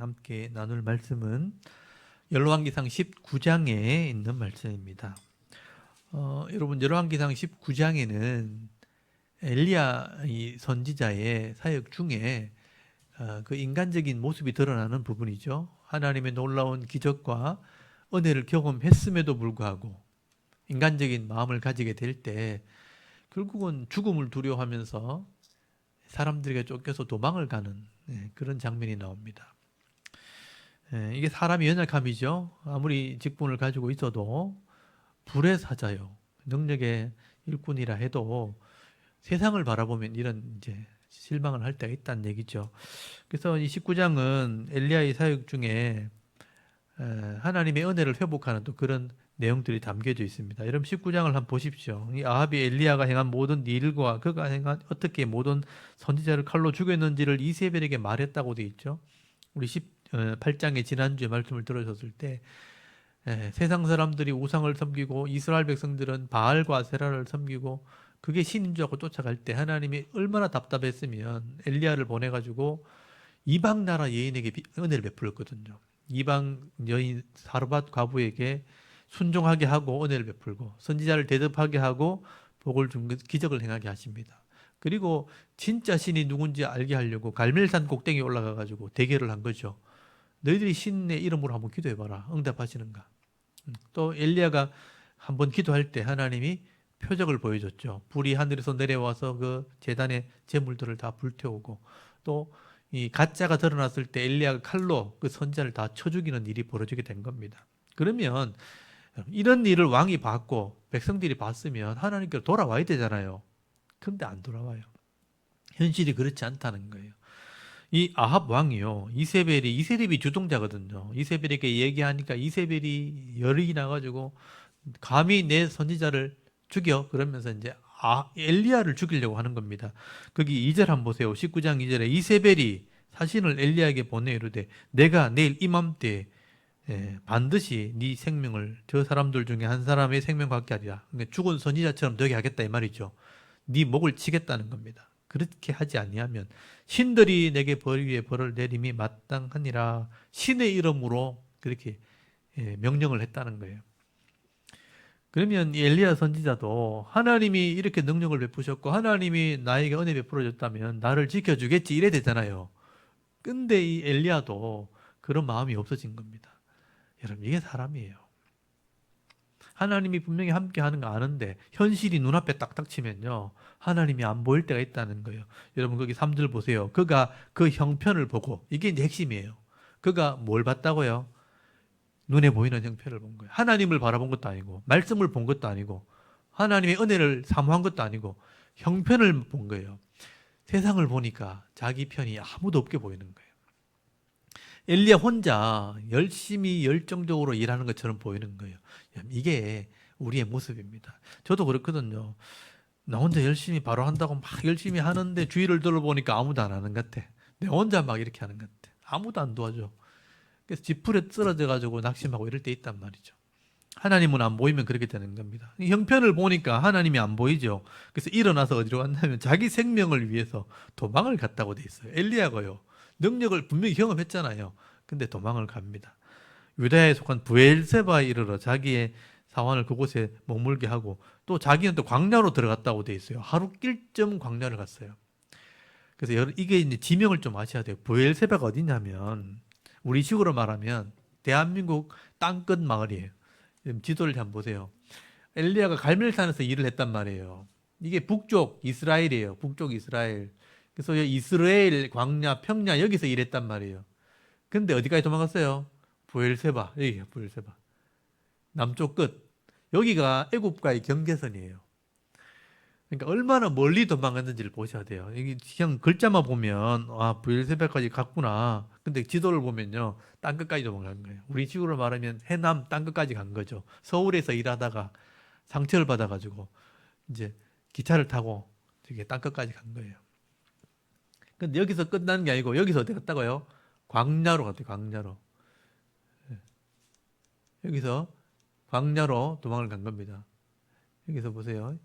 함께 나눌 말씀은 열왕기상 19장에 있는 말씀입니다. 여러분 열왕기상 19장에는 엘리야 이 선지자의 사역 중에 그 인간적인 모습이 드러나는 부분이죠. 하나님의 놀라운 기적과 은혜를 경험했음에도 불구하고 인간적인 마음을 가지게 될 때 결국은 죽음을 두려워하면서 사람들에게 쫓겨서 도망을 가는 그런 장면이 나옵니다. 이게 사람의 연약함이죠. 아무리 직분을 가지고 있어도 불의 사자요. 능력의 일꾼이라 해도 세상을 바라보면 이런 이제 실망을 할 때가 있다는 얘기죠. 그래서 이 19장은 엘리야의 사역 중에 하나님의 은혜를 회복하는 또 그런 내용들이 담겨져 있습니다. 여러분 19장을 한번 보십시오. 이 아합이 엘리야가 행한 모든 일과 그가 행한 어떻게 모든 선지자를 칼로 죽였는지를 이세벨에게 말했다고 되어 있죠. 우리 18장의 지난주에 말씀을 들으셨을 때 세상 사람들이 우상을 섬기고 이스라엘 백성들은 바알과 아세라를 섬기고 그게 신인 줄 알고 쫓아갈 때 하나님이 얼마나 답답했으면 엘리야를 보내가지고 이방 나라 여인에게 은혜를 베풀었거든요. 이방 여인 사르밧 과부에게 순종하게 하고 은혜를 베풀고 선지자를 대접하게 하고 복을 준 기적을 행하게 하십니다. 그리고 진짜 신이 누군지 알게 하려고 갈멜산 꼭대기에 올라가 가지고 대결을 한 거죠. 너희들이 신의 이름으로 한번 기도해봐라. 응답하시는가. 또 엘리야가 한번 기도할 때 하나님이 표적을 보여줬죠. 불이 하늘에서 내려와서 그 제단의 제물들을 다 불태우고 또 이 가짜가 드러났을 때 엘리야가 칼로 그 선지자를 다 쳐 죽이는 일이 벌어지게 된 겁니다. 그러면 이런 일을 왕이 봤고 백성들이 봤으면 하나님께로 돌아와야 되잖아요. 그런데 안 돌아와요. 현실이 그렇지 않다는 거예요. 이 아합 왕이요. 이세벨이 주동자거든요. 이세벨에게 얘기하니까 이세벨이 열이 나가지고 감히 내 선지자를 죽여 그러면서 이제 엘리야를 죽이려고 하는 겁니다. 거기 2절 한번 보세요. 19장 2절에 이세벨이 사신을 엘리야에게 보내 이르되 내가 내일 이맘때 반드시 네 생명을 저 사람들 중에 한 사람의 생명 갖게 하리라. 그러니까 죽은 선지자처럼 되게 하겠다 이 말이죠. 네 목을 치겠다는 겁니다. 그렇게 하지 아니하면 신들이 내게 벌 위에 벌을 내림이 마땅하니라. 신의 이름으로 그렇게 명령을 했다는 거예요. 그러면 이 엘리야 선지자도 하나님이 이렇게 능력을 베푸셨고 하나님이 나에게 은혜 베풀어 줬다면 나를 지켜주겠지 이래 되잖아요. 근데 이 엘리야도 그런 마음이 없어진 겁니다. 여러분 이게 사람이에요. 하나님이 분명히 함께 하는 거 아는데 현실이 눈앞에 딱딱 치면요. 하나님이 안 보일 때가 있다는 거예요. 여러분 거기 3절 보세요. 그가 그 형편을 보고 이게 이제 핵심이에요. 그가 뭘 봤다고요? 눈에 보이는 형편을 본 거예요. 하나님을 바라본 것도 아니고 말씀을 본 것도 아니고 하나님의 은혜를 사모한 것도 아니고 형편을 본 거예요. 세상을 보니까 자기 편이 아무도 없게 보이는 거예요. 엘리야 혼자 열심히 열정적으로 일하는 것처럼 보이는 거예요. 이게 우리의 모습입니다. 저도 그렇거든요. 나 혼자 열심히 바로 한다고 막 열심히 하는데 주위를 둘러보니까 아무도 안 하는 것 같아. 내 혼자 막 이렇게 하는 것 같아. 아무도 안 도와줘. 그래서 지풀에 쓰러져 가지고 낙심하고 이럴 때 있단 말이죠. 하나님은 안 보이면 그렇게 되는 겁니다. 형편을 보니까 하나님이 안 보이죠. 그래서 일어나서 어디로 갔냐면 자기 생명을 위해서 도망을 갔다고 돼 있어요. 엘리야가요. 능력을 분명히 경험했잖아요. 근데 도망을 갑니다. 유다에 속한 브엘세바에 이르러 자기의 사환을 그곳에 머물게 하고 또 자기는 또 광야로 들어갔다고 돼 있어요. 하루 길쯤 광야를 갔어요. 그래서 이게 이제 지명을 좀 아셔야 돼요. 브엘세바가 어디냐면 우리 식으로 말하면 대한민국 땅끝 마을이에요. 지도를 한번 보세요. 엘리야가 갈멜산에서 일을 했단 말이에요. 이게 북쪽 이스라엘이에요. 북쪽 이스라엘. 그래서 이스라엘 광야 평야 여기서 일했단 말이에요. 근데 어디까지 도망갔어요? 브엘세바. 여기가 브엘세바. 남쪽 끝. 여기가 애굽과의 경계선이에요. 그러니까 얼마나 멀리 도망갔는지를 보셔야 돼요. 이게 그냥 글자만 보면 아 브엘세바까지 갔구나. 근데 지도를 보면요 땅끝까지 도망간 거예요. 우리 식으로 말하면 해남 땅끝까지 간 거죠. 서울에서 일하다가 상처를 받아가지고 이제 기차를 타고 되게 땅끝까지 간 거예요. 근데 여기서 끝나는 게 아니고 여기서 어디 갔다고요? 광야로 갔대요. 광야로. 여기서 광야로 도망을 간 겁니다. 여기서 보세요.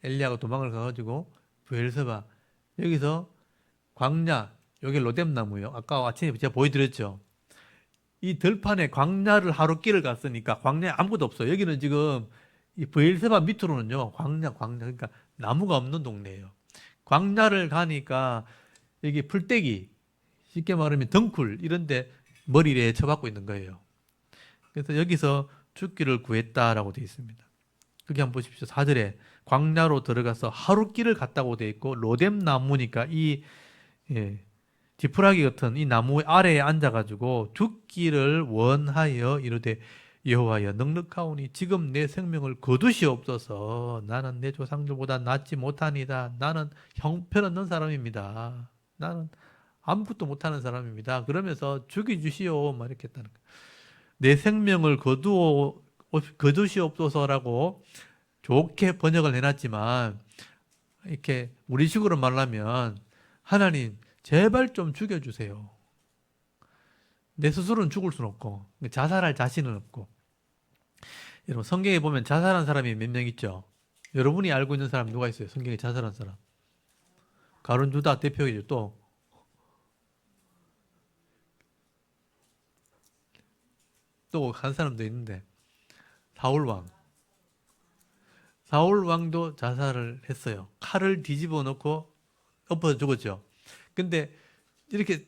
엘리야가 도망을 가가지고 브엘세바 여기서 광야 여기 로뎀나무요. 아까 아침에 제가 보여드렸죠. 이 들판에 광야를 하루 길을 갔으니까 광야에 아무것도 없어요. 여기는 지금 이 브엘세바 밑으로는요, 광야. 그러니까 나무가 없는 동네예요. 광야를 가니까 여기 풀떼기, 쉽게 말하면 덩굴 이런데 머리에 쳐박고 있는 거예요. 그래서 여기서 죽기를 구했다라고 되어 있습니다. 거기 한번 보십시오. 4절에 광야로 들어가서 하루 길을 갔다고 되어 있고 로뎀 나무니까 이 예, 지푸라기 같은 이 나무 아래에 앉아가지고 죽기를 원하여 이르되 여호와여 넉넉하오니 지금 내 생명을 거두시옵소서. 나는 내 조상들보다 낫지 못하니다. 나는 형편없는 사람입니다. 나는 아무것도 못하는 사람입니다. 그러면서 죽여주시오 막 이렇게 했다는 거예요. 내 생명을 거두시옵소서라고 좋게 번역을 해놨지만 이렇게 우리식으로 말하면 하나님 제발 좀 죽여주세요. 내 스스로는 죽을 수는 없고 자살할 자신은 없고. 여러분 성경에 보면 자살한 사람이 몇 명 있죠? 여러분이 알고 있는 사람 누가 있어요? 성경에 자살한 사람. 가룟 유다 대표이죠. 또 한 사람도 있는데 사울 왕. 사울 왕도 자살을 했어요. 칼을 뒤집어 놓고 엎어져 죽었죠. 근데 이렇게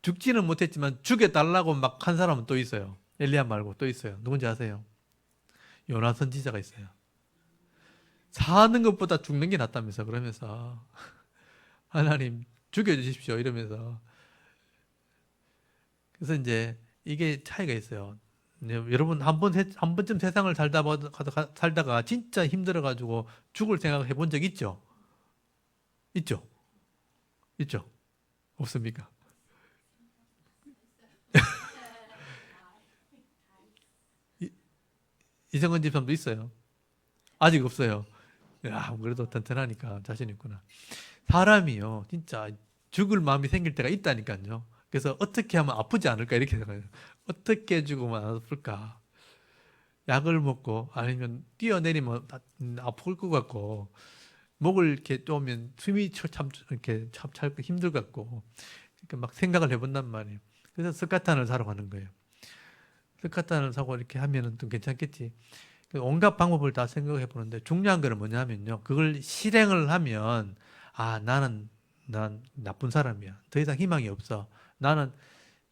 죽지는 못했지만 죽여달라고 막 한 사람은 또 있어요. 엘리야 말고 또 있어요. 누군지 아세요? 요나 선지자가 있어요. 사는 것보다 죽는 게 낫다면서 그러면서 하나님 죽여주십시오 이러면서. 그래서 이제 이게 차이가 있어요. 여러분 한 번쯤 세상을 살다가 진짜 힘들어가지고 죽을 생각 해본 적 있죠? 있죠? 있죠? 없습니까? 이성은 집사람도 있어요. 아직 없어요. 야, 그래도 튼튼하니까 자신 있구나. 사람이요, 진짜 죽을 마음이 생길 때가 있다니까요. 그래서 어떻게 하면 아프지 않을까 이렇게 생각해요. 어떻게 죽으면 안 아플까? 약을 먹고 아니면 뛰어내리면 아플 것 같고 목을 이렇게 쪼면 숨이 참 이렇게 참 힘들 것 같고 그러니까 막 생각을 해본단 말이에요. 그래서 스카탄을 사러 가는 거예요. 스카탄을 사고 이렇게 하면은 좀 괜찮겠지. 온갖 방법을 다 생각해 보는데 중요한 거는 뭐냐면요. 그걸 실행을 하면 난 나쁜 사람이야. 더 이상 희망이 없어. 나는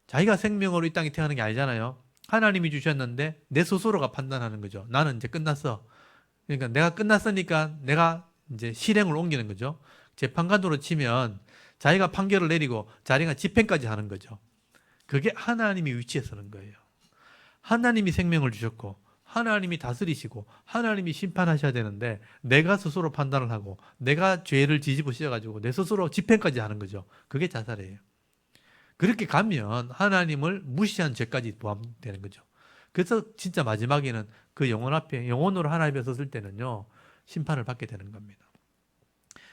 자기가 생명으로 이 땅에 태어나는 게 아니잖아요. 하나님이 주셨는데 내 스스로가 판단하는 거죠. 나는 이제 끝났어. 그러니까 내가 끝났으니까 내가 이제 실행을 옮기는 거죠. 재판관으로 치면 자기가 판결을 내리고 자기가 집행까지 하는 거죠. 그게 하나님이 위치에 서는 거예요. 하나님이 생명을 주셨고 하나님이 다스리시고 하나님이 심판하셔야 되는데 내가 스스로 판단을 하고 내가 죄를 뒤집어 씌워가지고 내 스스로 집행까지 하는 거죠. 그게 자살이에요. 그렇게 가면 하나님을 무시한 죄까지 포함되는 거죠. 그래서 진짜 마지막에는 그 영혼 앞에 영혼으로 하나님 앞에 섰을 때는요 심판을 받게 되는 겁니다.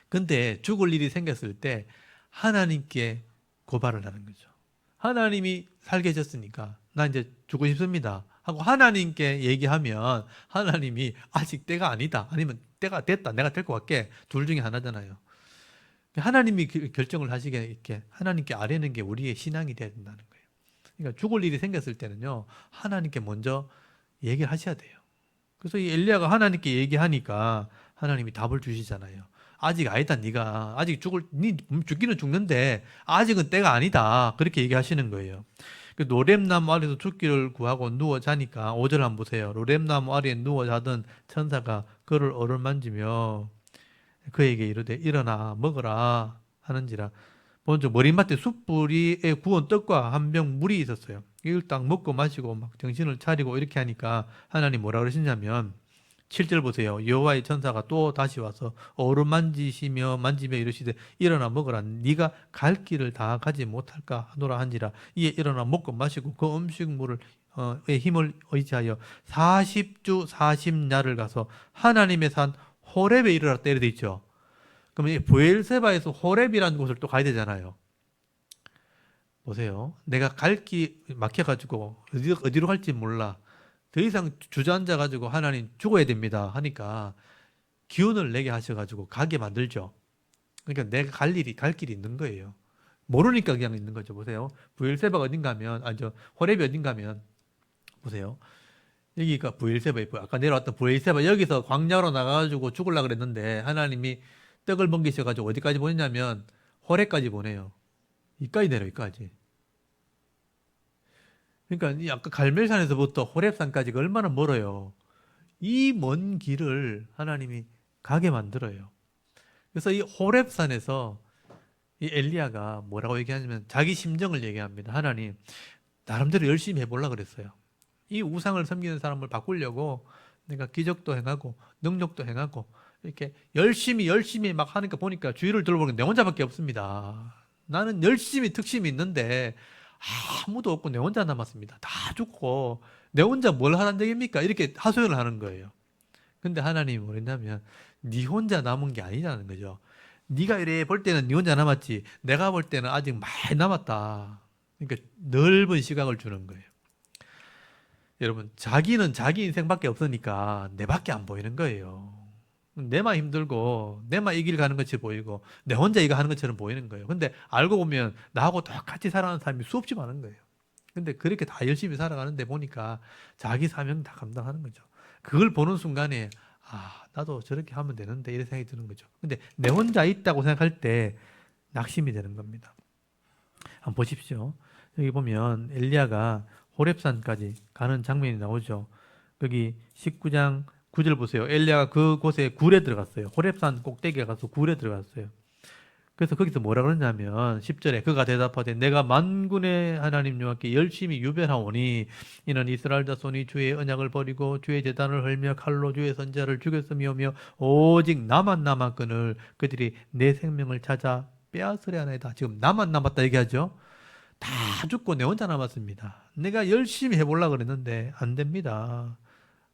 근데 죽을 일이 생겼을 때 하나님께 고발을 하는 거죠. 하나님이 살게 해줬으니까 나 이제 죽고 싶습니다 하고 하나님께 얘기하면 하나님이 아직 때가 아니다 아니면 때가 됐다 내가 될 것 같게 둘 중에 하나잖아요. 하나님이 결정을 하시게 이렇게 하나님께 아뢰는 게 우리의 신앙이 돼야 된다는 거예요. 그러니까 죽을 일이 생겼을 때는요 하나님께 먼저 얘기를 하셔야 돼요. 그래서 이 엘리야가 하나님께 얘기하니까 하나님이 답을 주시잖아요. 아직 아니다. 네가 아직 네 죽기는 죽는데 아직은 때가 아니다. 그렇게 얘기하시는 거예요. 그 노렘나무 아래에서 죽기를 구하고 누워 자니까 5절 한번 보세요. 노렘나무 아래에 누워 자던 천사가 그를 어루만지며 그에게 이르되 일어나 먹으라 하는지라. 먼저 머리맡에 숯불에 구운 떡과 한 병 물이 있었어요. 이걸 딱 먹고 마시고 막 정신을 차리고 이렇게 하니까 하나님 뭐라 그러시냐면 7절 보세요. 여호와의 천사가 또 다시 와서 어루만지시며 만지며 이르시되 일어나 먹으라. 네가 갈 길을 다 가지 못할까 하노라 한지라. 이에 일어나 먹고 마시고 그 음식물을 의 힘을 의지하여 40주 40야를 가서 하나님의 산 호렙에 이르렀다 이렇게 돼 있죠. 그러면 브엘세바에서 호렙이라는 곳을 또 가야 되잖아요. 보세요. 내가 갈 길 막혀가지고 어디로 갈지 몰라. 더 이상 주저앉아가지고 하나님 죽어야 됩니다 하니까 기운을 내게 하셔가지고 가게 만들죠. 그러니까 내가 갈 길이 있는 거예요. 모르니까 그냥 있는 거죠. 보세요. 브엘세바가 어딘가 하면, 저 호렙이 어딘가 하면, 보세요. 여기가 브엘세바 있고, 아까 내려왔던 브엘세바, 여기서 광야로 나가가지고 죽으려고 그랬는데, 하나님이 떡을 먹이셔가지고 어디까지 보냈냐면, 호렙까지 보내요. 이까지 내려, 이까지. 그러니까 이 아까 갈멜산에서부터 호렙산까지가 얼마나 멀어요. 이 먼 길을 하나님이 가게 만들어요. 그래서 이 호렙산에서 이 엘리야가 뭐라고 얘기하냐면 자기 심정을 얘기합니다. 하나님, 나름대로 열심히 해보려고 그랬어요. 이 우상을 섬기는 사람을 바꾸려고 내가 기적도 행하고 능력도 행하고 이렇게 열심히 막 하니까 보니까 주위를 둘러보니까 내 혼자밖에 없습니다. 나는 열심히 특심이 있는데 아무도 없고 내 혼자 남았습니다. 다 죽고 내 혼자 뭘 하란 얘기입니까? 이렇게 하소연을 하는 거예요. 근데 하나님이 뭐랬냐면 네 혼자 남은 게 아니라는 거죠. 네가 이래 볼 때는 네 혼자 남았지 내가 볼 때는 아직 많이 남았다. 그러니까 넓은 시각을 주는 거예요. 여러분, 자기는 자기 인생밖에 없으니까 내밖에 안 보이는 거예요. 내만 힘들고 내만 이 길 가는 것처럼 보이고 내 혼자 이거 하는 것처럼 보이는 거예요. 근데 알고 보면 나하고 똑같이 살아가는 사람이 수없이 많은 거예요. 근데 그렇게 다 열심히 살아가는데 보니까 자기 사명 다 감당하는 거죠. 그걸 보는 순간에 나도 저렇게 하면 되는데 이런 생각이 드는 거죠. 근데 내 혼자 있다고 생각할 때 낙심이 되는 겁니다. 한번 보십시오. 여기 보면 엘리야가 호렙산까지 가는 장면이 나오죠. 여기 19장 9절 보세요. 엘리야가 그곳에 굴에 들어갔어요. 호렙산 꼭대기에 가서 굴에 들어갔어요. 그래서 거기서 뭐라 그러냐면 10절에 그가 대답하되 내가 만군의 하나님 여호와께 열심히 유별하오니 이는 이스라엘 자손이 주의 언약을 버리고 주의 제단을 헐며 칼로 주의 선지자를 죽였음이오며 오직 나만 남았거늘 그들이 내 생명을 찾아 빼앗으려 하나이다. 지금 나만 남았다 얘기하죠. 다 죽고 내 혼자 남았습니다. 내가 열심히 해보려고 그랬는데 안 됩니다.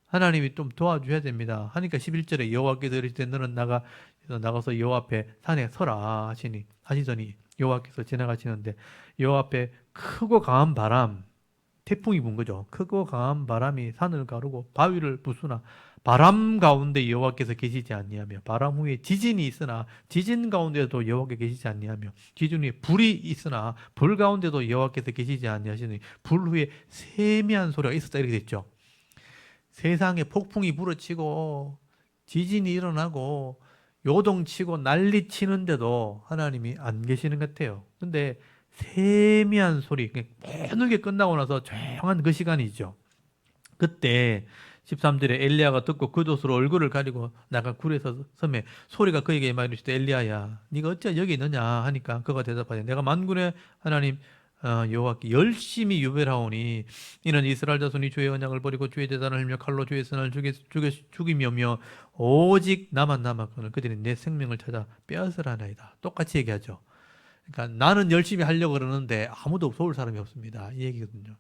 하나님이 좀 도와줘야 됩니다. 하니까 11절에 여호와께서 이르시되 너는 나가서 여호와 앞에 산에 서라 하시더니 여호와께서 지나가시는데 여호와 앞에 크고 강한 바람, 태풍이 분 거죠. 크고 강한 바람이 산을 가르고 바위를 부수나 바람 가운데 여호와께서 계시지 아니하며 바람 후에 지진이 있으나 지진 가운데도 여호와께서 계시지 아니하며 지진 후에 불이 있으나 불 가운데도 여호와께서 계시지 아니하시니 불 후에 세미한 소리가 있었다 이렇게 됐죠. 세상에 폭풍이 불어치고 지진이 일어나고 요동치고 난리치는데도 하나님이 안 계시는 것 같아요. 근데 세미한 소리, 모든 끝나고 나서 조용한 그 시간이죠. 그때 13절에 엘리야가 듣고 겉옷으로 얼굴을 가리고 나가 굴에서 섬에 소리가 그에게 막 이르시되 엘리야야 네가 어찌 여기 있느냐 하니까 그가 대답하되 내가 만군의 하나님 여호와께 열심히 유별하오니 이는 이스라엘 자손이 주의 언약을 버리고 주의 제단을 흘며 칼로 주의 선을 죽이며며 오직 나만 남았거늘 그들이 내 생명을 찾아 빼앗으라나이다. 똑같이 얘기하죠. 그러니까 나는 열심히 하려고 그러는데 아무도 도울 사람이 없습니다. 이 얘기거든요.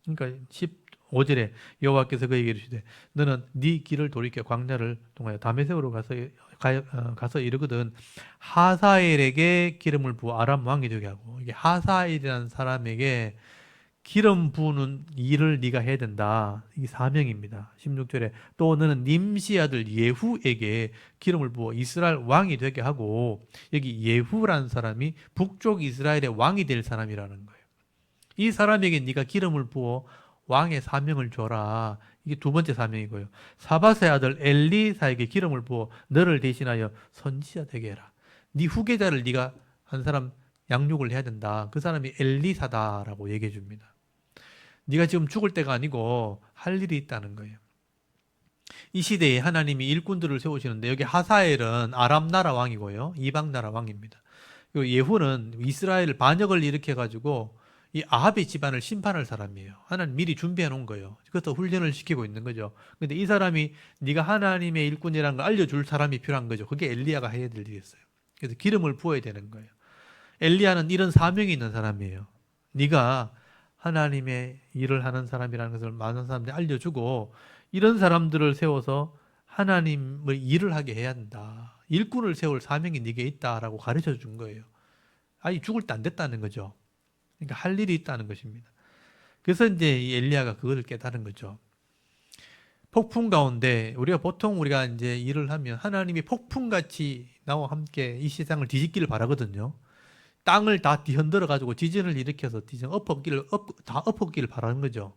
그러니까 15절에 여호와께서 그에게 이르시되 너는 네 길을 돌이켜 광야를 통하여 다메섹으로 가서 이르거든 하사엘에게 기름을 부어 아람 왕이 되게 하고 이게 하사엘이라는 사람에게 기름 부는 일을 네가 해야 된다. 이게 사명입니다. 16절에 또 너는 님시 아들 예후에게 기름을 부어 이스라엘 왕이 되게 하고 여기 예후라는 사람이 북쪽 이스라엘의 왕이 될 사람이라는 거예요. 이 사람에게 네가 기름을 부어 왕의 사명을 줘라. 이게 두 번째 사명이고요. 사밧의 아들 엘리사에게 기름을 부어 너를 대신하여 선지자 되게 해라. 네 후계자를 네가 한 사람 양육을 해야 된다. 그 사람이 엘리사다라고 얘기해 줍니다. 네가 지금 죽을 때가 아니고 할 일이 있다는 거예요. 이 시대에 하나님이 일꾼들을 세우시는데 여기 하사엘은 아람 나라 왕이고요. 이방 나라 왕입니다. 예후는 이스라엘 반역을 일으켜 가지고 이 아합의 집안을 심판할 사람이에요. 하나님 미리 준비해 놓은 거예요. 그래서 훈련을 시키고 있는 거죠. 근데 이 사람이 네가 하나님의 일꾼이라는 걸 알려줄 사람이 필요한 거죠. 그게 엘리야가 해야 될 일이었어요. 그래서 기름을 부어야 되는 거예요. 엘리야는 이런 사명이 있는 사람이에요. 네가 하나님의 일을 하는 사람이라는 것을 많은 사람들이 알려주고 이런 사람들을 세워서 하나님의 일을 하게 해야 한다. 일꾼을 세울 사명이 네게 있다라고 가르쳐 준 거예요. 아니 죽을 때 안 됐다는 거죠. 그러니까 할 일이 있다는 것입니다. 그래서 이제 이 엘리야가 그것을 깨달은 거죠. 폭풍 가운데 우리가 이제 일을 하면 하나님이 폭풍같이 나와 함께 이 세상을 뒤집기를 바라거든요. 땅을 다 뒤흔들어 가지고 지진을 일으켜서 다 엎었기를 바라는 거죠.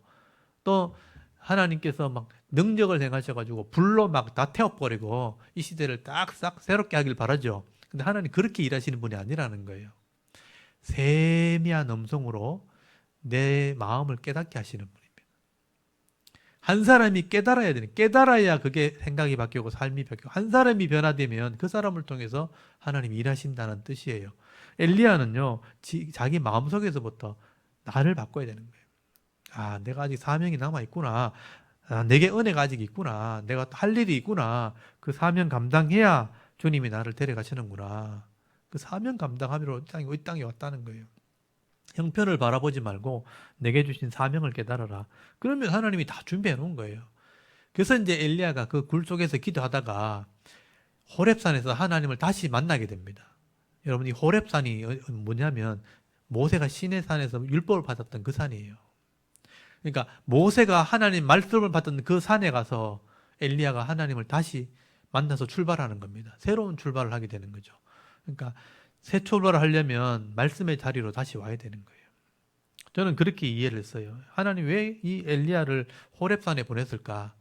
또 하나님께서 막 능력을 행하셔 가지고 불로 막 다 태워버리고 이 시대를 딱 싹 새롭게 하길 바라죠. 근데 하나님 그렇게 일하시는 분이 아니라는 거예요. 세미한 음성으로 내 마음을 깨닫게 하시는 분입니다. 한 사람이 깨달아야 그게 생각이 바뀌고 삶이 바뀌고, 한 사람이 변화되면 그 사람을 통해서 하나님이 일하신다는 뜻이에요. 엘리야는요, 자기 마음속에서부터 나를 바꿔야 되는 거예요. 아, 내가 아직 사명이 남아있구나. 아, 내게 은혜가 아직 있구나. 내가 할 일이 있구나. 그 사명 감당해야 주님이 나를 데려가시는구나. 그 사명 감당하기로 이 땅에 왔다는 거예요. 형편을 바라보지 말고 내게 주신 사명을 깨달아라. 그러면 하나님이 다 준비해 놓은 거예요. 그래서 이제 엘리야가 그 굴 속에서 기도하다가 호렙산에서 하나님을 다시 만나게 됩니다. 여러분, 이 호렙산이 뭐냐면 모세가 시내산에서 율법을 받았던 그 산이에요. 그러니까 모세가 하나님 말씀을 받던 그 산에 가서 엘리야가 하나님을 다시 만나서 출발하는 겁니다. 새로운 출발을 하게 되는 거죠. 그러니까 새 출발을 하려면 말씀의 자리로 다시 와야 되는 거예요. 저는 그렇게 이해를 했어요. 하나님 왜 이 엘리야를 호렙산에 보냈을까?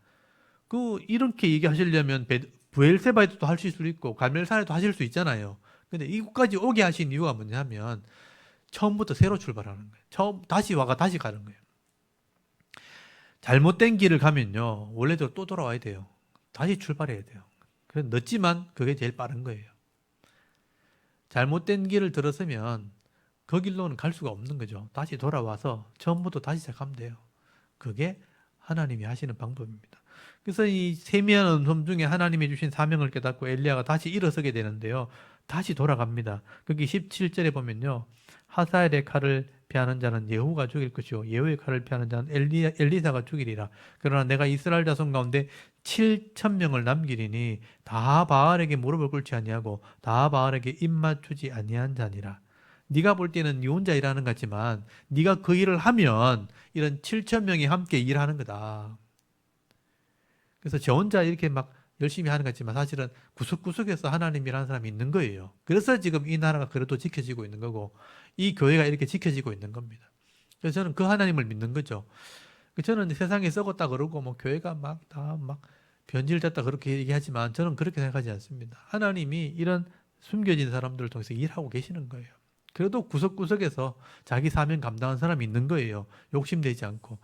이렇게 얘기하시려면 브엘세바에도 하실 수 있고 갈멜산에도 하실 수 있잖아요. 근데 이곳까지 오게 하신 이유가 뭐냐면 처음부터 새로 출발하는 거예요. 다시 가는 거예요. 잘못된 길을 가면요, 원래대로 또 돌아와야 돼요. 다시 출발해야 돼요. 그래서 늦지만 그게 제일 빠른 거예요. 잘못된 길을 들었으면 그 길로는 갈 수가 없는 거죠. 다시 돌아와서 처음부터 다시 시작하면 돼요. 그게 하나님이 하시는 방법입니다. 그래서 이 세미한 음성 중에 하나님이 주신 사명을 깨닫고 엘리야가 다시 일어서게 되는데요. 다시 돌아갑니다. 거기 17절에 보면요. 하사엘의 칼을 피하는 자는 예후가 죽일 것이요 예후의 칼을 피하는 자는 엘리사가 죽이리라. 그러나 내가 이스라엘 자손 가운데 7,000명을 남기리니 다 바알에게 무릎을 꿇지 아니하고 다 바알에게 입 맞추지 아니한 자니라. 네가 볼 때는 네 혼자 일하는 것 같지만 네가 그 일을 하면 이런 7,000명이 함께 일하는 거다. 그래서 저 혼자 이렇게 막 열심히 하는 것 같지만 사실은 구석구석에서 하나님이라는 사람이 있는 거예요. 그래서 지금 이 나라가 그래도 지켜지고 있는 거고 이 교회가 이렇게 지켜지고 있는 겁니다. 그래서 저는 그 하나님을 믿는 거죠. 저는 세상에 썩었다 그러고 뭐 교회가 다 변질됐다 그렇게 얘기하지만 저는 그렇게 생각하지 않습니다. 하나님이 이런 숨겨진 사람들을 통해서 일하고 계시는 거예요. 그래도 구석구석에서 자기 사명 감당한 사람이 있는 거예요. 욕심내지 않고.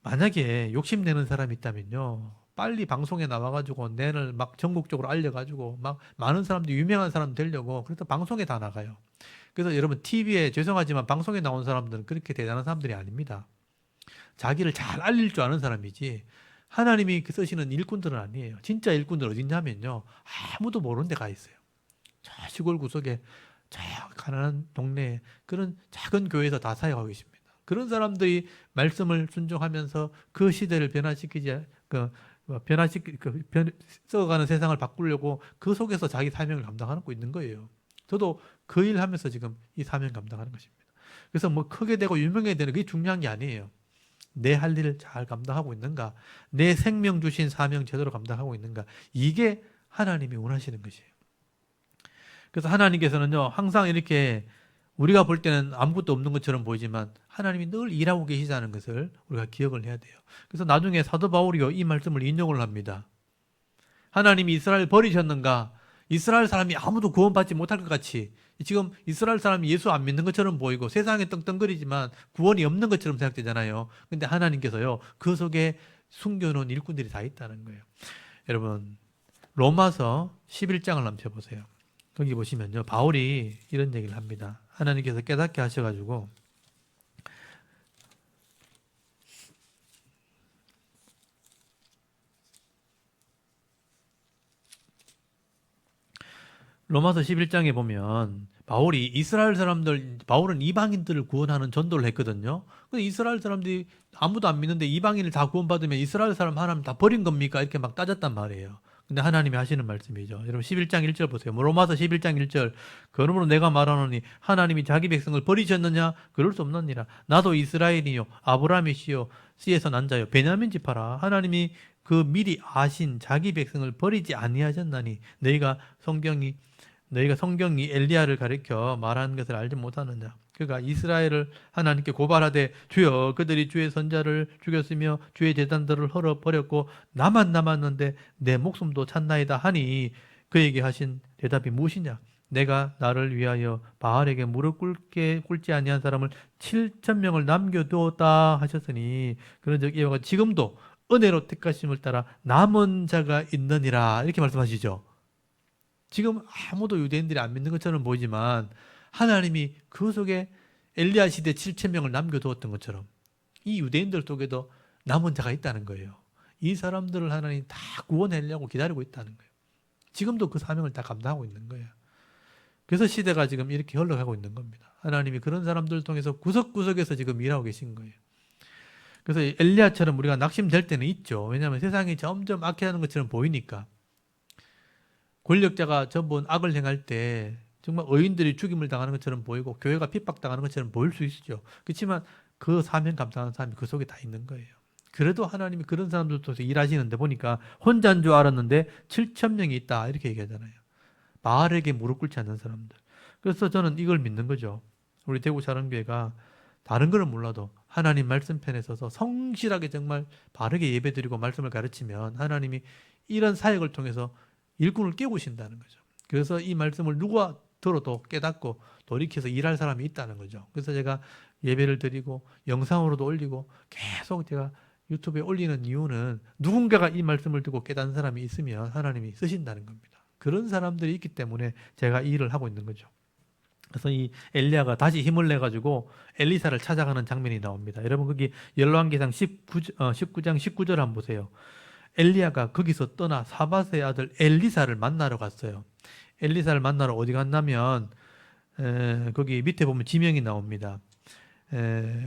만약에 욕심내는 사람이 있다면요, 빨리 방송에 나와가지고 내를 막 전국적으로 알려가지고 막 많은 사람들이 유명한 사람 되려고 그래서 방송에 다 나가요. 그래서 여러분, TV에 죄송하지만 방송에 나온 사람들은 그렇게 대단한 사람들이 아닙니다. 자기를 잘 알릴 줄 아는 사람이지 하나님이 쓰시는 일꾼들은 아니에요. 진짜 일꾼들 어디 있냐면요, 아무도 모르는 데 가 있어요. 저 시골 구석에 저 가난한 동네에 그런 작은 교회에서 다 사역하고 계십니다. 그런 사람들이 말씀을 순종하면서 그 시대를 썩어가는 세상을 바꾸려고 그 속에서 자기 사명을 감당하고 있는 거예요. 저도 그 일 하면서 지금 이 사명 감당하는 것입니다. 그래서 뭐 크게 되고 유명해야 되는 그게 중요한 게 아니에요. 내 할 일을 잘 감당하고 있는가? 내 생명 주신 사명 제대로 감당하고 있는가? 이게 하나님이 원하시는 것이에요. 그래서 하나님께서는요, 항상 이렇게 우리가 볼 때는 아무것도 없는 것처럼 보이지만 하나님이 늘 일하고 계시다는 것을 우리가 기억을 해야 돼요. 그래서 나중에 사도 바울이요, 이 말씀을 인용을 합니다. 하나님이 이스라엘 버리셨는가? 이스라엘 사람이 아무도 구원받지 못할 것 같이 지금 이스라엘 사람이 예수 안 믿는 것처럼 보이고 세상에 떵떵거리지만 구원이 없는 것처럼 생각되잖아요. 근데 하나님께서요, 그 속에 숨겨놓은 일꾼들이 다 있다는 거예요. 여러분, 로마서 11장을 한번 펴보세요. 거기 보시면요, 바울이 이런 얘기를 합니다. 하나님께서 깨닫게 하셔가지고 로마서 11장에 보면 바울은 이방인들을 구원하는 전도를 했거든요. 근데 이스라엘 사람들이 아무도 안 믿는데 이방인을 다 구원받으면 이스라엘 사람 하나님 다 버린 겁니까? 이렇게 막 따졌단 말이에요. 근데 하나님이 하시는 말씀이죠. 여러분 11장 1절 보세요. 로마서 11장 1절. 그러므로 내가 말하노니 하나님이 자기 백성을 버리셨느냐? 그럴 수 없느니라. 나도 이스라엘이요 아브라함의 씨요 씨에서 난 자요 베냐민 지파라. 하나님이 그 미리 아신 자기 백성을 버리지 아니하셨나니 너희가 성경이 너희가 성경이 엘리야를 가리켜 말하는 것을 알지 못하느냐. 그가 이스라엘을 하나님께 고발하되 주여 그들이 주의 선자를 죽였으며 주의 제단들을 헐어버렸고 나만 남았는데 내 목숨도 찾나이다 하니 그에게 하신 대답이 무엇이냐. 내가 나를 위하여 바알에게 무릎 꿇지 아니한 사람을 7,000명을 남겨두었다 하셨으니 그런즉 이와 같이 지금도 은혜로 택하심을 따라 남은 자가 있느니라 이렇게 말씀하시죠. 지금 아무도 유대인들이 안 믿는 것처럼 보이지만 하나님이 그 속에 엘리야 시대 7,000명을 남겨두었던 것처럼 이 유대인들 속에도 남은 자가 있다는 거예요. 이 사람들을 하나님 다 구원하려고 기다리고 있다는 거예요. 지금도 그 사명을 다 감당하고 있는 거예요. 그래서 시대가 지금 이렇게 흘러가고 있는 겁니다. 하나님이 그런 사람들을 통해서 구석구석에서 지금 일하고 계신 거예요. 그래서 엘리야처럼 우리가 낙심될 때는 있죠. 왜냐하면 세상이 점점 악해하는 것처럼 보이니까. 권력자가 전부 악을 행할 때 정말 의인들이 죽임을 당하는 것처럼 보이고 교회가 핍박당하는 것처럼 보일 수 있죠. 그렇지만 그 사명 감당하는 사람이 그 속에 다 있는 거예요. 그래도 하나님이 그런 사람들 통해서 일하시는데 보니까 혼자인 줄 알았는데 7,000명이 있다 이렇게 얘기하잖아요. 바알에게 무릎 꿇지 않는 사람들. 그래서 저는 이걸 믿는 거죠. 우리 대구 사랑교회가 다른 거는 몰라도 하나님 말씀편에 서서 성실하게 정말 바르게 예배드리고 말씀을 가르치면 하나님이 이런 사역을 통해서 일꾼을 깨우신다는 거죠. 그래서 이 말씀을 누가 들어도 깨닫고 돌이켜서 일할 사람이 있다는 거죠. 그래서 제가 예배를 드리고 영상으로도 올리고 계속 제가 유튜브에 올리는 이유는 누군가가 이 말씀을 듣고 깨닫는 사람이 있으면 하나님이 쓰신다는 겁니다. 그런 사람들이 있기 때문에 제가 이 일을 하고 있는 거죠. 그래서 이 엘리야가 다시 힘을 내가지고 엘리사를 찾아가는 장면이 나옵니다. 여러분 거기 열왕기상 19장 19절 한번 보세요. 엘리야가 거기서 떠나 사밧의 아들 엘리사를 만나러 갔어요. 엘리사를 만나러 어디 갔냐면 거기 밑에 보면 지명이 나옵니다.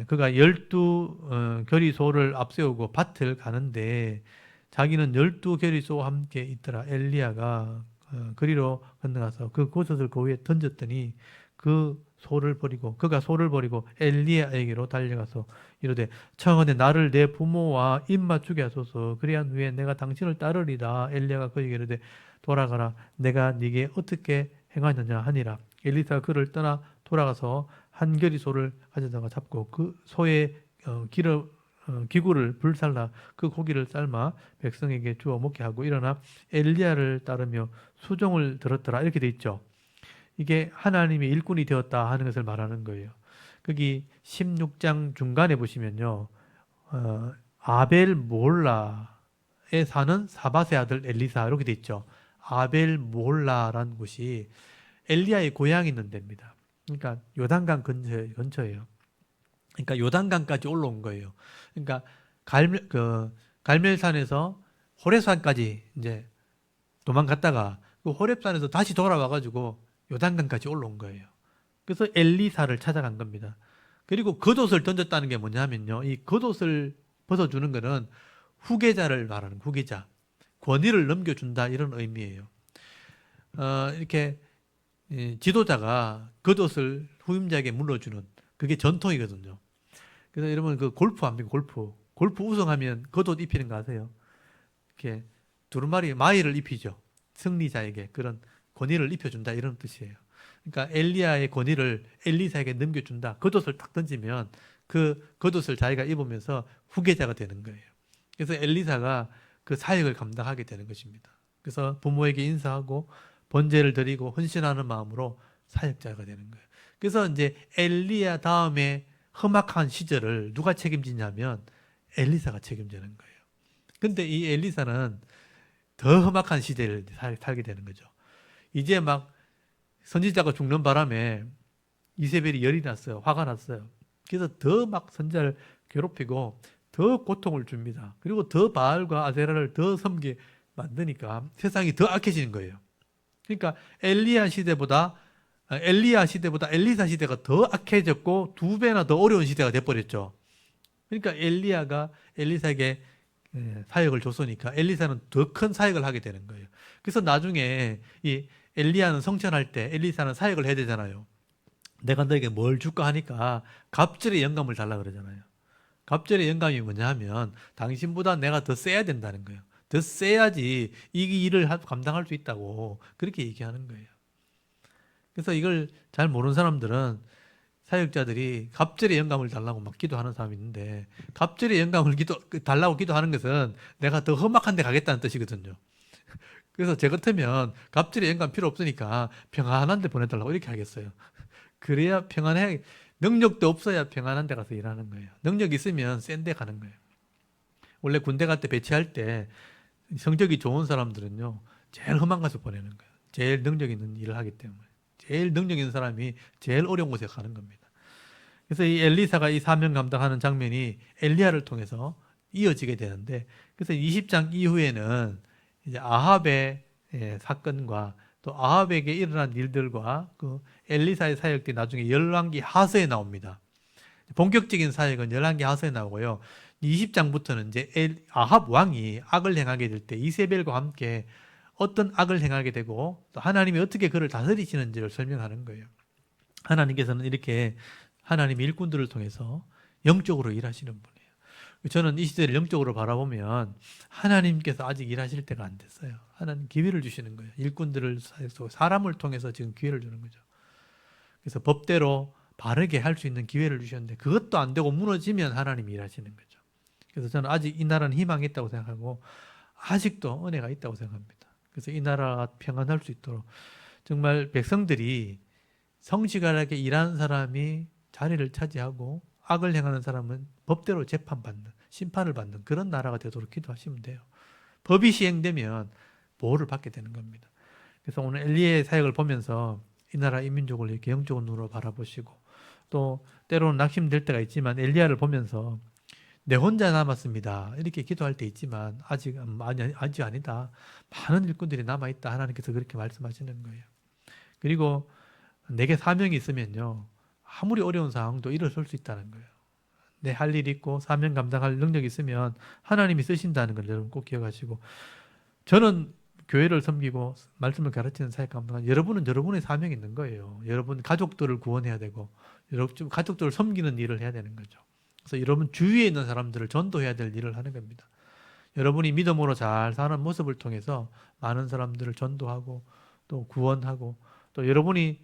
그가 12 겨리소를 앞세우고 밭을 가는데 자기는 12 겨리소와 함께 있더라. 엘리야가 그리로 건너가서 그 겉옷을 그 위에 던졌더니 그가 소를 버리고 엘리야에게로 달려가서 이르되 청하되 나를 내 부모와 입맞추게 하소서. 그리한 후에 내가 당신을 따르리라. 엘리야가 그에게 이르되 돌아가라. 내가 네게 어떻게 행하느냐 하니라. 엘리사가 그를 떠나 돌아가서 한 겨리 소를 가져다가 잡고 그 소의 기구를 불살라 그 고기를 삶아 백성에게 주어 먹게 하고 일어나 엘리야를 따르며 수종을 들었더라. 이렇게 돼 있죠. 이게 하나님의 일꾼이 되었다 하는 것을 말하는 거예요. 거기 16장 중간에 보시면요. 아벨 몰라에 사는 사밧의 아들 엘리사 이렇게 돼 있죠. 아벨 몰라라는 곳이 엘리야의 고향이 있는 데입니다. 그러니까 요단강 근처예요. 그러니까 요단강까지 올라온 거예요. 그러니까 갈멜산에서 호렙산까지 이제 도망갔다가 그 호렙산에서 다시 돌아와가지고 요단강까지 올라온 거예요. 그래서 엘리사를 찾아간 겁니다. 그리고 겉옷을 던졌다는 게 뭐냐면요. 이 겉옷을 벗어주는 것은 후계자를 말하는 후계자. 권위를 넘겨준다 이런 의미예요. 이렇게 지도자가 겉옷을 후임자에게 물려주는 그게 전통이거든요. 그래서 여러분 그 골프 합니까? 골프 우승하면 겉옷 입히는 거 아세요? 이렇게 두루마리 마이를 입히죠. 승리자에게 그런 권위를 입혀준다 이런 뜻이에요. 그러니까 엘리야의 권위를 엘리사에게 넘겨준다. 겉옷을 딱 던지면 그 겉옷을 자기가 입으면서 후계자가 되는 거예요. 그래서 엘리사가 그 사역을 감당하게 되는 것입니다. 그래서 부모에게 인사하고 번제를 드리고 헌신하는 마음으로 사역자가 되는 거예요. 그래서 이제 엘리야 다음에 험악한 시절을 누가 책임지냐면 엘리사가 책임지는 거예요. 근데 이 엘리사는 더 험악한 시대를 살게 되는 거죠. 이제 막 선지자가 죽는 바람에 이세벨이 열이 났어요. 화가 났어요. 그래서 더 막 선지자를 괴롭히고 더 고통을 줍니다. 그리고 더 바알과 아세라를 더 섬기게 만드니까 세상이 더 악해지는 거예요. 그러니까 엘리야 시대보다 엘리사 시대가 더 악해졌고 2배나 더 어려운 시대가 돼버렸죠. 그러니까 엘리야가 엘리사에게 사역을 줬으니까 엘리사는 더 큰 사역을 하게 되는 거예요. 그래서 나중에 이 엘리야는 성천할 때 엘리사는 사역을 해야 되잖아요. 내가 너에게 뭘 줄까 하니까 갑절의 영감을 달라 그러잖아요. 갑절의 영감이 뭐냐 하면 당신보다 내가 더 세야 된다는 거예요. 더 세야지 이 일을 감당할 수 있다고 그렇게 얘기하는 거예요. 그래서 이걸 잘 모르는 사람들은 사역자들이 갑절의 영감을 달라고 막 기도하는 사람이 있는데, 갑절의 영감을 달라고 기도하는 것은 내가 더 험악한 데 가겠다는 뜻이거든요. 그래서 제 같으면 갑절의 영감 필요 없으니까 평안한 데 보내달라고 이렇게 하겠어요. 그래야 평안해. 능력도 없어야 평안한 데 가서 일하는 거예요. 능력 있으면 센 데 가는 거예요. 원래 군대 갈 때 배치할 때 성적이 좋은 사람들은요, 제일 험한 곳에 보내는 거예요. 제일 능력 있는 일을 하기 때문에. 제일 능력 있는 사람이 제일 어려운 곳에 가는 겁니다. 그래서 이 엘리사가 이 사명 감당하는 장면이 엘리야를 통해서 이어지게 되는데, 그래서 20장 이후에는 이제 아합의 사건과 또 아합에게 일어난 일들과 그 엘리사의 사역들이 나중에 열왕기 하서에 나옵니다. 본격적인 사역은 열왕기 하서에 나오고요. 20장부터는 이제 아합 왕이 악을 행하게 될 때 이세벨과 함께 어떤 악을 행하게 되고 또 하나님이 어떻게 그를 다스리시는지를 설명하는 거예요. 하나님께서는 이렇게 하나님의 일꾼들을 통해서 영적으로 일하시는 분이에요. 저는 이 시대를 영적으로 바라보면 하나님께서 아직 일하실 때가 안 됐어요. 하나님 기회를 주시는 거예요. 일꾼들을 사람을 통해서 지금 기회를 주는 거죠. 그래서 법대로 바르게 할 수 있는 기회를 주셨는데 그것도 안 되고 무너지면 하나님이 일하시는 거죠. 그래서 저는 아직 이 나라는 희망이 있다고 생각하고 아직도 은혜가 있다고 생각합니다. 그래서 이 나라가 평안할 수 있도록 정말 백성들이 성실하게 일하는 사람이 자리를 차지하고 악을 행하는 사람은 법대로 재판받는, 심판을 받는 그런 나라가 되도록 기도하시면 돼요. 법이 시행되면 보호를 받게 되는 겁니다. 그래서 오늘 엘리야의 사역을 보면서 이 나라 이민족을 이렇게 영적인 눈으로 바라보시고 또 때로는 낙심될 때가 있지만 엘리야를 보면서 내 혼자 남았습니다. 이렇게 기도할 때 있지만 아직 아니다. 많은 일꾼들이 남아있다. 하나님께서 그렇게 말씀하시는 거예요. 그리고 내게 사명이 있으면요. 아무리 어려운 상황도 일어설 수 있다는 거예요. 내 할 일이 있고 사명 감당할 능력이 있으면 하나님이 쓰신다는 걸 여러분 꼭 기억하시고, 저는 교회를 섬기고 말씀을 가르치는 사역 감당한 여러분은 여러분의 사명이 있는 거예요. 여러분 가족들을 구원해야 되고 여러분 가족들을 섬기는 일을 해야 되는 거죠. 그래서 여러분 주위에 있는 사람들을 전도해야 될 일을 하는 겁니다. 여러분이 믿음으로 잘 사는 모습을 통해서 많은 사람들을 전도하고 또 구원하고 또 여러분이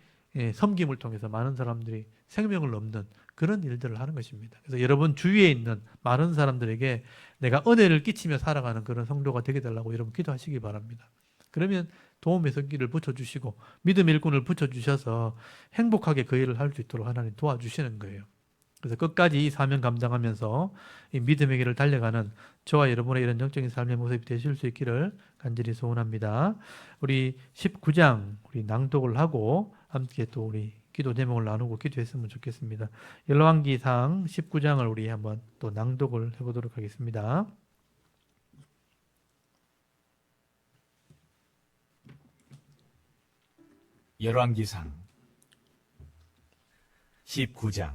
섬김을 통해서 많은 사람들이 생명을 얻는 그런 일들을 하는 것입니다. 그래서 여러분 주위에 있는 많은 사람들에게 내가 은혜를 끼치며 살아가는 그런 성도가 되게 달라고 여러분 기도하시기 바랍니다. 그러면 도움의 손길을 붙여주시고 믿음 일꾼을 붙여주셔서 행복하게 그 일을 할 수 있도록 하나님 도와주시는 거예요. 그래서 끝까지 이 사명 감당하면서 이 믿음의 길을 달려가는 저와 여러분의 이런 영적인 삶의 모습이 되실 수 있기를 간절히 소원합니다. 우리 19장 우리 낭독을 하고 함께 또 우리 기도 제목을 나누고 기도했으면 좋겠습니다. 열왕기상 19장을 우리 한번 또 낭독을 해보도록 하겠습니다. 열왕기상 19장.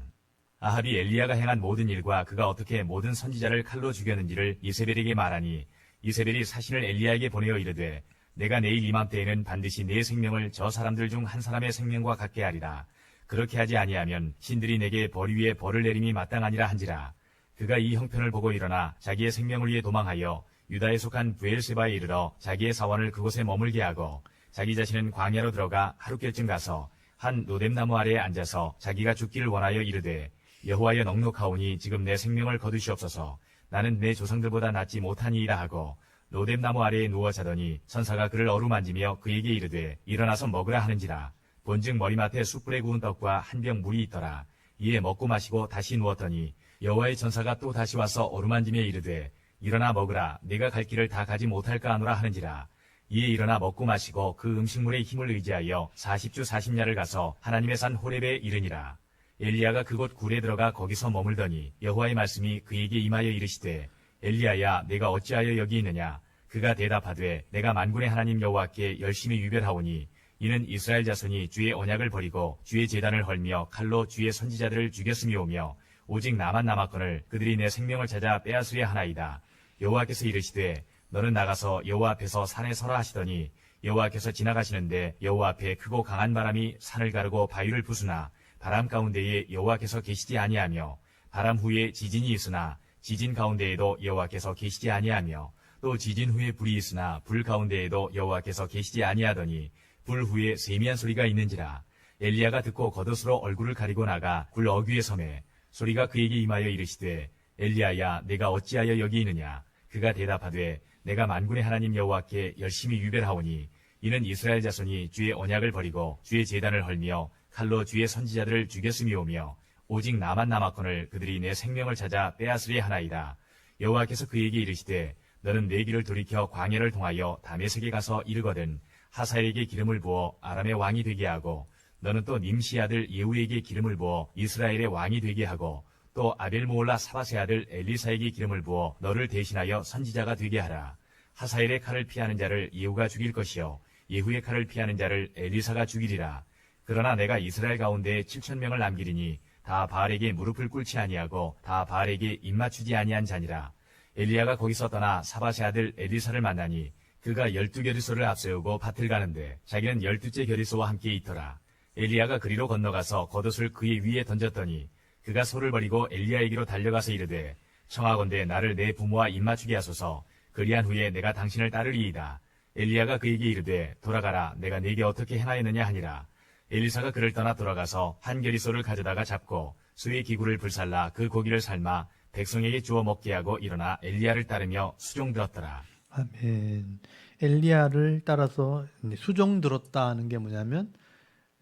아합이 엘리야가 행한 모든 일과 그가 어떻게 모든 선지자를 칼로 죽였는지를 이세벨에게 말하니 이세벨이 사신을 엘리야에게 보내어 이르되 내가 내일 이맘때에는 반드시 내 생명을 저 사람들 중 한 사람의 생명과 같게 하리라. 그렇게 하지 아니하면 신들이 내게 벌 위에 벌을 내림이 마땅하니라 한지라. 그가 이 형편을 보고 일어나 자기의 생명을 위해 도망하여 유다에 속한 브엘세바에 이르러 자기의 사원을 그곳에 머물게 하고 자기 자신은 광야로 들어가 하룻길쯤 가서 한 로뎀나무 아래에 앉아서 자기가 죽기를 원하여 이르되 여호와여 넉넉하오니 지금 내 생명을 거두시옵소서. 나는 내 조상들보다 낫지 못하니이다 하고 로뎀나무 아래에 누워 자더니 천사가 그를 어루만지며 그에게 이르되 일어나서 먹으라 하는지라. 본즉 머리맡에 숯불에 구운 떡과 한 병 물이 있더라. 이에 먹고 마시고 다시 누웠더니 여호와의 천사가 또 다시 와서 어루만지며 이르되 일어나 먹으라. 네가 갈 길을 다 가지 못할까 하노라 하는지라. 이에 일어나 먹고 마시고 그 음식물의 힘을 의지하여 40주 40야를 가서 하나님의 산 호렙에 이르니라. 엘리야가 그곳 굴에 들어가 거기서 머물더니 여호와의 말씀이 그에게 임하여 이르시되 엘리야야 내가 어찌하여 여기 있느냐. 그가 대답하되 내가 만군의 하나님 여호와께 열심히 유별하오니 이는 이스라엘 자손이 주의 언약을 버리고 주의 제단을 헐며 칼로 주의 선지자들을 죽였음이오며 오직 나만 남았거늘 그들이 내 생명을 찾아 빼앗으려 하나이다. 여호와께서 이르시되 너는 나가서 여호와 앞에서 산에 서라 하시더니 여호와께서 지나가시는데 여호와 앞에 크고 강한 바람이 산을 가르고 바위를 부수나 바람 가운데에 여호와께서 계시지 아니하며 바람 후에 지진이 있으나 지진 가운데에도 여호와께서 계시지 아니하며 또 지진 후에 불이 있으나 불 가운데에도 여호와께서 계시지 아니하더니 불 후에 세미한 소리가 있는지라. 엘리야가 듣고 겉옷으로 얼굴을 가리고 나가 굴 어귀에 섬에 소리가 그에게 임하여 이르시되 엘리야야 내가 어찌하여 여기 있느냐. 그가 대답하되 내가 만군의 하나님 여호와께 열심히 유별하오니 이는 이스라엘 자손이 주의 언약을 버리고 주의 제단을 헐며 칼로 주의 선지자들을 죽였음이오며 오직 나만 남았거늘 그들이 내 생명을 찾아 빼앗으려 하나이다. 여호와께서 그에게 이르시되 너는 내 길을 돌이켜 광야를 통하여 다메섹에 가서 이르거든 하사엘에게 기름을 부어 아람의 왕이 되게 하고 너는 또 님시 아들 예후에게 기름을 부어 이스라엘의 왕이 되게 하고 또 아벨모올라 사바세 아들 엘리사에게 기름을 부어 너를 대신하여 선지자가 되게 하라. 하사엘의 칼을 피하는 자를 예후가 죽일 것이요 예후의 칼을 피하는 자를 엘리사가 죽이리라. 그러나 내가 이스라엘 가운데 7,000명을 남기리니 다 바알에게 무릎을 꿇지 아니하고 다 바알에게 입맞추지 아니한 자니라. 엘리야가 거기서 떠나 사바세 아들 엘리사를 만나니 그가 12겨리소를 앞세우고 밭을 가는데 자기는 12째 겨리소와 함께 있더라. 엘리야가 그리로 건너가서 겉옷을 그의 위에 던졌더니 그가 소를 버리고 엘리야에게로 달려가서 이르되 청하건대 나를 내 부모와 입맞추게 하소서. 그리한 후에 내가 당신을 따르리이다. 엘리야가 그에게 이르되 돌아가라. 내가 네게 어떻게 행하였느냐 하니라. 엘리사가 그를 떠나 돌아가서 한 겨리소를 가져다가 잡고 수의 기구를 불살라 그 고기를 삶아 백성에게 주어 먹게 하고 일어나 엘리야를 따르며 수종 들었더라. 아멘. 엘리야를 따라서 수종 들었다는 게 뭐냐면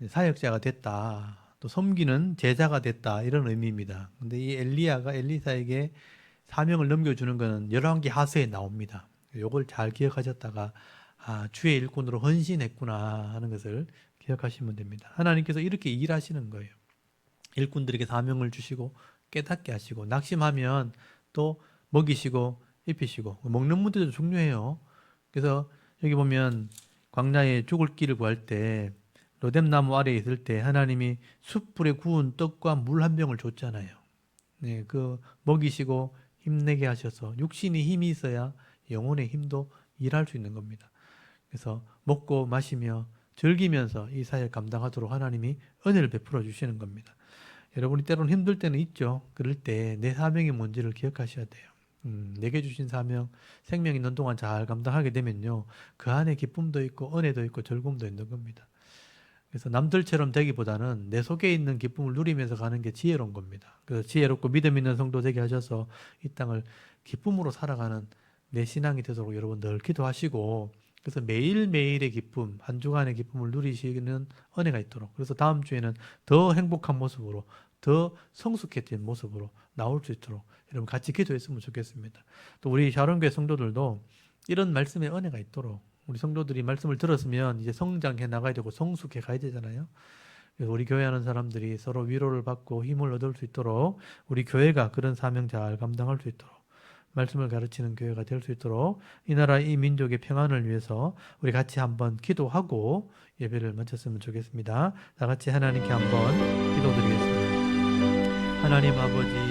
사역자가 됐다. 또 섬기는 제자가 됐다. 이런 의미입니다. 근데 이 엘리야가 엘리사에게 사명을 넘겨주는 것은 열왕기 하서에 나옵니다. 요걸 잘 기억하셨다가 주의 일꾼으로 헌신했구나 하는 것을 기억하시면 됩니다. 하나님께서 이렇게 일하시는 거예요. 일꾼들에게 사명을 주시고 깨닫게 하시고 낙심하면 또 먹이시고 입히시고 먹는 문제도 중요해요. 그래서 여기 보면 광야에 죽을 길을 구할 때 로뎀나무 아래에 있을 때 하나님이 숯불에 구운 떡과 물 한 병을 줬잖아요. 네, 그 먹이시고 힘내게 하셔서 육신이 힘이 있어야 영혼의 힘도 일할 수 있는 겁니다. 그래서 먹고 마시며 즐기면서 이 사역을 감당하도록 하나님이 은혜를 베풀어 주시는 겁니다. 여러분이 때로는 힘들 때는 있죠. 그럴 때 내 사명이 뭔지를 기억하셔야 돼요. 내게 주신 사명, 생명 있는 동안 잘 감당하게 되면요. 그 안에 기쁨도 있고 은혜도 있고 즐거움도 있는 겁니다. 그래서 남들처럼 되기보다는 내 속에 있는 기쁨을 누리면서 가는 게 지혜로운 겁니다. 그래서 지혜롭고 믿음 있는 성도 되게 하셔서 이 땅을 기쁨으로 살아가는 내 신앙이 되도록 여러분 늘 기도하시고 그래서 매일매일의 기쁨, 한 주간의 기쁨을 누리시는 은혜가 있도록 그래서 다음 주에는 더 행복한 모습으로 더 성숙해진 모습으로 나올 수 있도록 여러분 같이 기도했으면 좋겠습니다. 또 우리 샤론교회 성도들도 이런 말씀의 은혜가 있도록 우리 성도들이 말씀을 들었으면 이제 성장해 나가야 되고 성숙해 가야 되잖아요. 그래서 우리 교회 하는 사람들이 서로 위로를 받고 힘을 얻을 수 있도록 우리 교회가 그런 사명 잘 감당할 수 있도록 말씀을 가르치는 교회가 될 수 있도록 이 나라 이 민족의 평안을 위해서 우리 같이 한번 기도하고 예배를 마쳤으면 좋겠습니다. 다 같이 하나님께 한번 기도드리겠습니다. 하나님 아버지